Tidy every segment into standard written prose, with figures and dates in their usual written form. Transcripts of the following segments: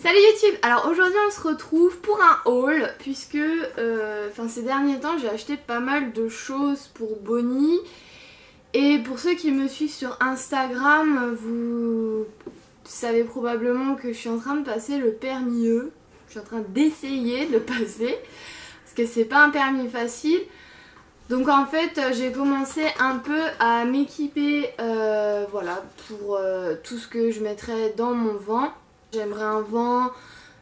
Salut YouTube. Alors aujourd'hui on se retrouve pour un haul puisque ces derniers temps j'ai acheté pas mal de choses pour Bonnie. Et pour ceux qui me suivent sur Instagram, vous savez probablement que je suis en train de passer le permis E. Je suis en train d'essayer de le passer parce que c'est pas un permis facile. Donc en fait j'ai commencé un peu à m'équiper voilà, pour tout ce que je mettrais dans mon van. J'aimerais un van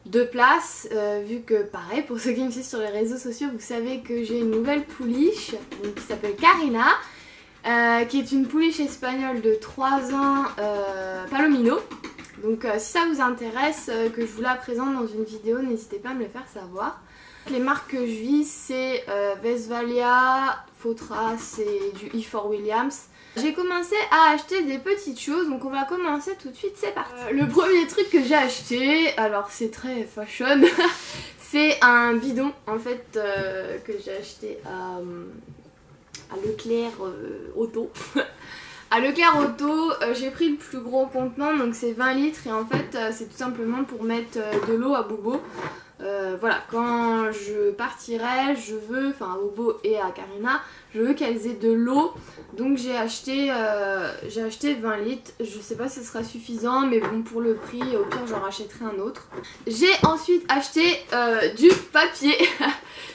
2 places, vu que pareil, pour ceux qui me suivent sur les réseaux sociaux, vous savez que j'ai une nouvelle pouliche qui s'appelle Karina, qui est une pouliche espagnole de 3 ans, Palomino. Donc si ça vous intéresse que je vous la présente dans une vidéo, n'hésitez pas à me le faire savoir. Les marques que je vise, c'est Westfalia, Fotras et du E4 Williams. J'ai commencé à acheter des petites choses, donc on va commencer tout de suite, c'est parti. Le premier truc que j'ai acheté, alors c'est très fashion, c'est un bidon en fait que j'ai acheté à Leclerc Auto. À Leclerc Auto, j'ai pris le plus gros contenant, donc c'est 20 litres et en fait c'est tout simplement pour mettre de l'eau à Bobo. Voilà, quand je partirai, je veux, enfin à Bobo et à Karina, je veux qu'elles aient de l'eau. Donc j'ai acheté 20 litres. Je sais pas si ce sera suffisant, mais bon, pour le prix, au pire j'en rachèterai un autre. J'ai ensuite acheté du papier.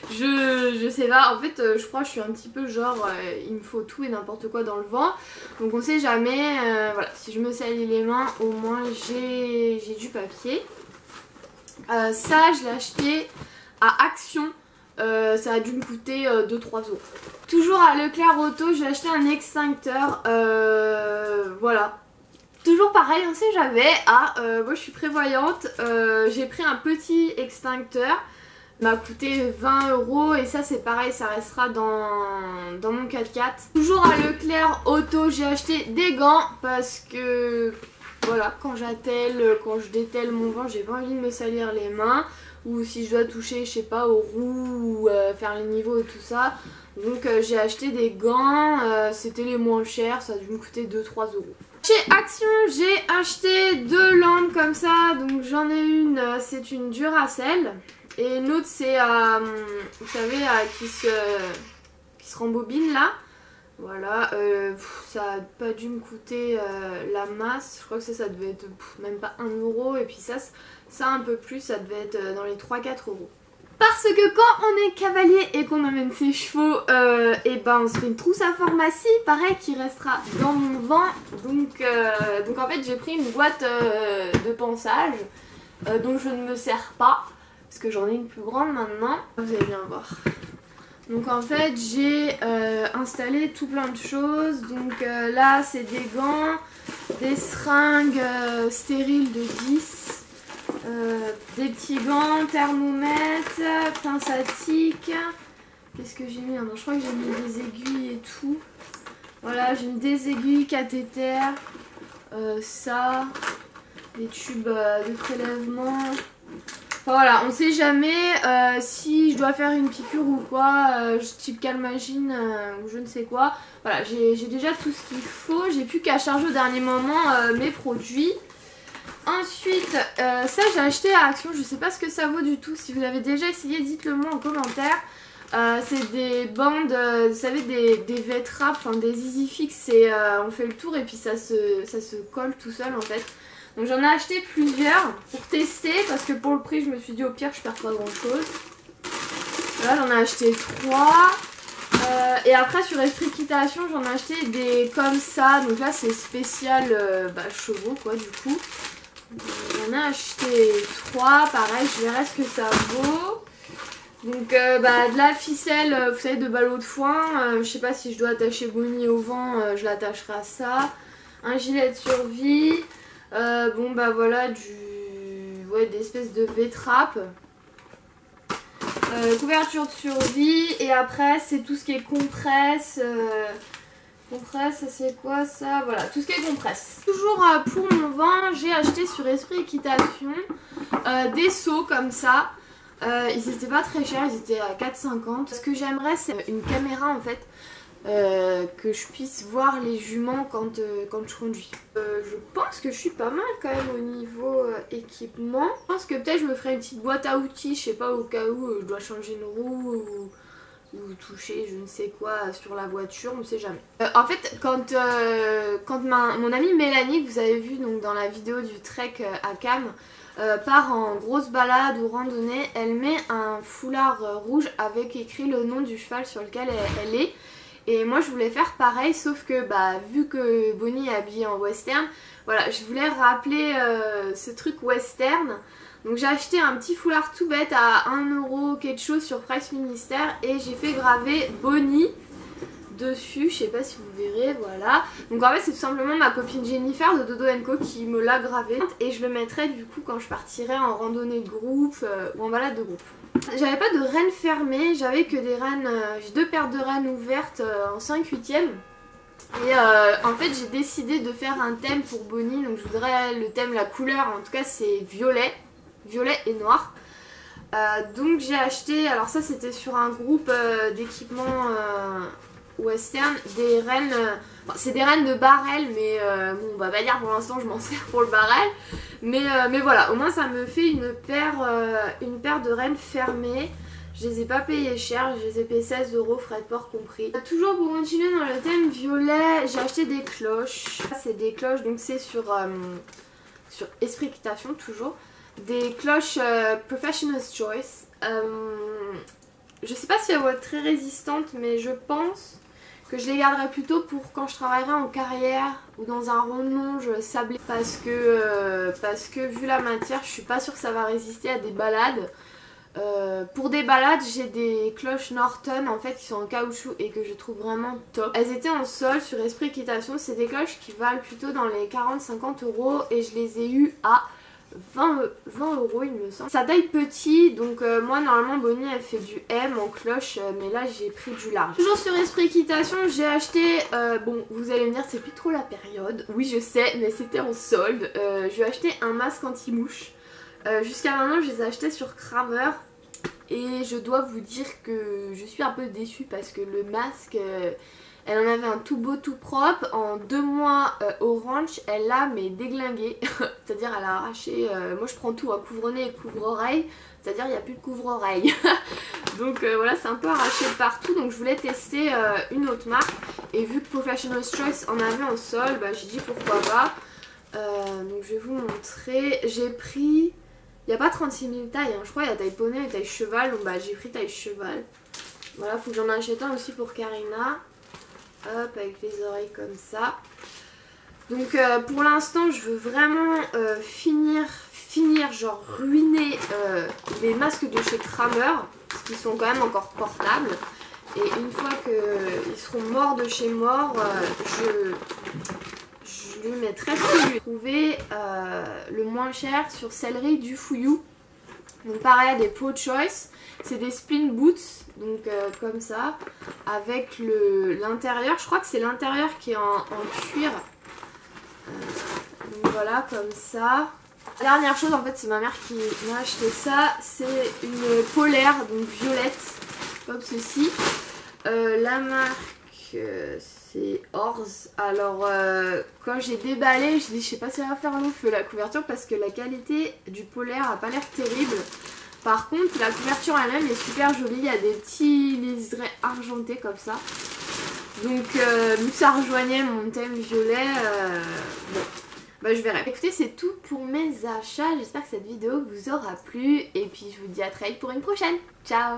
je sais pas, en fait je crois que je suis un petit peu genre il me faut tout et n'importe quoi dans le vent. Donc on sait jamais, voilà, si je me salis les mains, au moins j'ai du papier. Ça je l'ai acheté à Action, ça a dû me coûter 2-3 €. Toujours à Leclerc Auto, j'ai acheté un extincteur, voilà. Toujours pareil, on sait jamais. Moi je suis prévoyante, j'ai pris un petit extincteur, m'a coûté 20 € et ça c'est pareil, ça restera dans mon 4x4. Toujours à Leclerc Auto, j'ai acheté des gants parce que... Voilà, quand j'attelle, quand je dételle mon vent, j'ai pas envie de me salir les mains. Ou si je dois toucher, je sais pas, aux roues, ou faire les niveaux et tout ça. Donc j'ai acheté des gants, c'était les moins chers, ça a dû me coûter 2-3 €. Chez Action, j'ai acheté 2 lampes comme ça. Donc j'en ai une, c'est une Duracell. Et l'autre c'est, vous savez, qui se rembobine là. Voilà, ça a pas dû me coûter la masse, je crois que ça devait être même pas 1 € et puis ça un peu plus, ça devait être dans les 3-4 €. Parce que quand on est cavalier et qu'on emmène ses chevaux, et ben on se fait une trousse à pharmacie, pareil, qui restera dans mon van. Donc en fait j'ai pris une boîte de pansage dont je ne me sers pas, parce que j'en ai une plus grande maintenant, vous allez bien voir. Donc en fait j'ai installé tout plein de choses, donc là c'est des gants, des seringues stériles de 10, des petits gants, thermomètre, pince à tic, qu'est-ce que j'ai mis? Non, je crois que j'ai mis des aiguilles et tout, voilà j'ai mis des aiguilles, cathéter, ça, des tubes de prélèvement. Voilà, on sait jamais si je dois faire une piqûre ou quoi, type calmagine ou je ne sais quoi. Voilà, j'ai déjà tout ce qu'il faut, j'ai plus qu'à charger au dernier moment mes produits. Ensuite, ça j'ai acheté à Action, je sais pas ce que ça vaut du tout, si vous avez déjà essayé dites-le moi en commentaire. C'est des bandes, vous savez, des V-Trap, enfin des EasyFix, et on fait le tour et puis ça se colle tout seul en fait. Donc j'en ai acheté plusieurs pour tester parce que pour le prix je me suis dit au pire je perds pas grand chose. Là j'en ai acheté 3 et après sur Esprit Équitation j'en ai acheté des comme ça. Donc là c'est spécial chevaux quoi du coup. J'en ai acheté 3, pareil je verrai ce que ça vaut. Donc de la ficelle, vous savez, de ballot de foin, je sais pas si je dois attacher Bonnie au vent, je l'attacherai à ça. Un gilet de survie. Voilà, des espèces de V-Trap, couverture de survie, et après c'est tout ce qui est compresse, compresse, ça c'est quoi ça? Voilà, tout ce qui est compresse. Toujours pour mon vent, j'ai acheté sur Esprit Équitation des seaux comme ça. Ils étaient pas très chers, ils étaient à 4,50. Ce que j'aimerais c'est une caméra en fait que je puisse voir les juments quand je conduis. Je pense que je suis pas mal quand même au niveau équipement. Je pense que peut-être je me ferai une petite boîte à outils, je sais pas, au cas où je dois changer une roue ou toucher je ne sais quoi sur la voiture, on ne sait jamais. En fait, quand mon amie Mélanie, que vous avez vu donc, dans la vidéo du trek à Cannes, part en grosse balade ou randonnée, elle met un foulard rouge avec écrit le nom du cheval sur lequel elle est. Et moi je voulais faire pareil, sauf que vu que Bonnie est habillée en western, voilà, je voulais rappeler ce truc western. Donc j'ai acheté un petit foulard tout bête à 1€ quelque chose sur Price Minister et j'ai fait graver Bonnie dessus, je sais pas si vous verrez, voilà. Donc en fait c'est tout simplement ma copine Jennifer de Dodo & Co qui me l'a gravé et je le mettrai du coup quand je partirai en randonnée de groupe ou en balade de groupe. J'avais pas de rennes fermées, j'avais que des rennes, j'ai 2 paires de rennes ouvertes en 5/8. Et en fait j'ai décidé de faire un thème pour Bonnie, donc je voudrais le thème, la couleur en tout cas c'est violet et noir. Donc j'ai acheté, alors ça c'était sur un groupe d'équipement western, des rennes, c'est des rennes de barrel mais bon on va pas dire pour l'instant je m'en sers pour le barrel. Mais voilà, au moins ça me fait une paire de rennes fermées. Je les ai pas payées cher, je les ai payées 16€, frais de port compris. Toujours pour continuer dans le thème violet, j'ai acheté des cloches. C'est des cloches, donc c'est sur Esprit Équitation toujours. Des cloches Professional's Choice. Je sais pas si elles vont être très résistantes, mais je pense que je les garderai plutôt pour quand je travaillerai en carrière ou dans un rond-de-longe sablé. Parce que vu la matière, je suis pas sûre que ça va résister à des balades. Pour des balades, j'ai des cloches Norton en fait qui sont en caoutchouc et que je trouve vraiment top. Elles étaient en solde sur Esprit Équitation. C'est des cloches qui valent plutôt dans les 40-50€ et je les ai eues à 20€ il me semble. Ça taille petit, donc moi normalement Bonnie elle fait du M en cloche, mais là j'ai pris du large. Toujours sur Esprit Équitation, j'ai acheté, bon vous allez me dire c'est plus trop la période, oui je sais, mais c'était en solde. Je vais acheter un masque anti-mouche. Jusqu'à maintenant je les ai achetés sur Kramer et je dois vous dire que je suis un peu déçue parce que le masque... elle en avait un tout beau tout propre, en 2 mois orange, elle l'a mais déglingué, c'est-à-dire elle a arraché, moi je prends tout, couvre-nez et couvre-oreille, c'est-à-dire il n'y a plus de couvre-oreille. Donc voilà, c'est un peu arraché de partout, donc je voulais tester une autre marque, et vu que Professional's Choice en avait en solde, j'ai dit pourquoi pas. Donc je vais vous montrer, j'ai pris, il n'y a pas 36 000 tailles, je crois il y a taille poney et taille cheval, donc j'ai pris taille cheval. Voilà, faut que j'en achète un aussi pour Karina. Hop, avec les oreilles comme ça. Donc pour l'instant je veux vraiment finir, genre ruiner les masques de chez Kramer, parce qu'ils sont quand même encore portables. Et une fois qu'ils seront morts de chez mort, je lui mettrai celui. J'ai trouvé le moins cher sur Céleri du Fouillou. Donc pareil, des Pro Choice, c'est des spin boots, donc comme ça, avec l'intérieur, je crois que c'est l'intérieur qui est en cuir. Donc voilà, comme ça. La dernière chose, en fait, c'est ma mère qui m'a acheté ça, c'est une polaire, donc violette, comme ceci. La marque, c'est Orz. Alors, quand j'ai déballé, je dis, je sais pas si ça va faire long feu la couverture, parce que la qualité du polaire a pas l'air terrible. Par contre, la couverture elle-même est super jolie, il y a des petits liserés argentés comme ça. Donc, vu que ça rejoignait mon thème violet, bon, je verrai. Écoutez, c'est tout pour mes achats, j'espère que cette vidéo vous aura plu, et puis je vous dis à très vite pour une prochaine. Ciao!